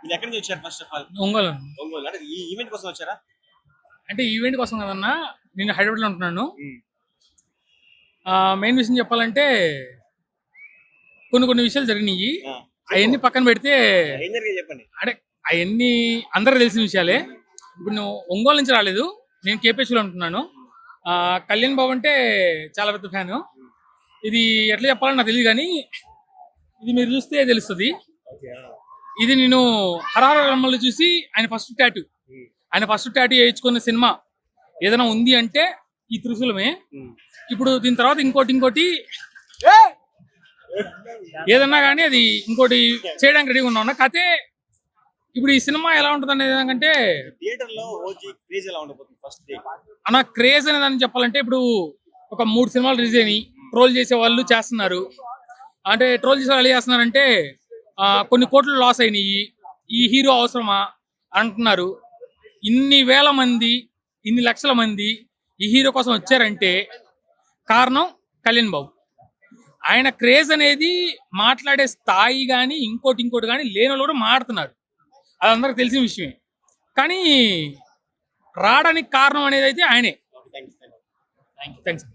మీరు ఎక్కడి నుంచి వచ్చారు first of all? Ongole. Ongole అంటే ఈ ఈవెంట్ కోసం వచ్చారా? అంటే ఈవెంట్ కోసం కదన్నా, నేను హైదరాబాద్లో ఉంటున్నాను. ఉమ్. మెయిన్ విషయం చెప్పాలంటే కొన్ని విషయాలు జరిగినాయి. ఆ, అవన్నీ పక్కన పెడితే ఏం జరిగింది చెప్పండి. అంటే అవన్నీ అందరికి తెలిసిన విషయాలే. ఇప్పుడు నువ్వు ఒంగోలు నుంచి రాలేదు, నేను కేపీహెచ్లో ఉంటున్నాను. కళ్యాణ్ బాబు అంటే చాలా పెద్ద ఫ్యాను. ఇది ఎట్లా చెప్పాలని నాకు తెలియదు, కానీ ఇది మీరు చూస్తే తెలుస్తుంది. ఇది నేను హరహర రమ్మలు చూసి ఆయన ఫస్ట్ టాటూ వేయించుకున్న సినిమా ఏదైనా ఉంది అంటే ఈ త్రిశూలమే. ఇప్పుడు దీని తర్వాత ఇంకోటి ఏదన్నా కానీ అది ఇంకోటి చేయడానికి రెడీగా ఉన్నా. కాకపోతే ఇప్పుడు ఈ సినిమా ఎలా ఉంటుంది అనేది ఏంటంటే, థియేటర్ లో ఓజీ క్రేజ్ ఎలా ఉండబోతుంది ఫస్ట్ డే? అన్న క్రేజ్ అనేది అని చెప్పాలంటే, ఇప్పుడు ఒక 3 సినిమాలు రిలీజ్ అయినాయి, ట్రోల్ చేసే వాళ్ళు చేస్తున్నారు. అంటే ట్రోల్ చేసే వాళ్ళు ఎలా చేస్తున్నారంటే, కొన్ని కోట్లు లాస్ అయినాయి, ఈ హీరో అవసరమా అంటున్నారు. ఇన్ని వేల మంది, ఇన్ని లక్షల మంది ఈ హీరో కోసం వచ్చారంటే కారణం కళ్యాణ్ బాబు. ఆయన క్రేజ్ అనేది మాట్లాడే స్థాయి కానీ ఇంకోటి కానీ లేని వాళ్ళు కూడా మాట్లాడుతున్నారు. అది అందరికి తెలిసిన విషయమే. కానీ రావడానికి కారణం అనేది అయితే ఆయనే. థ్యాంక్స్. థ్యాంక్స్.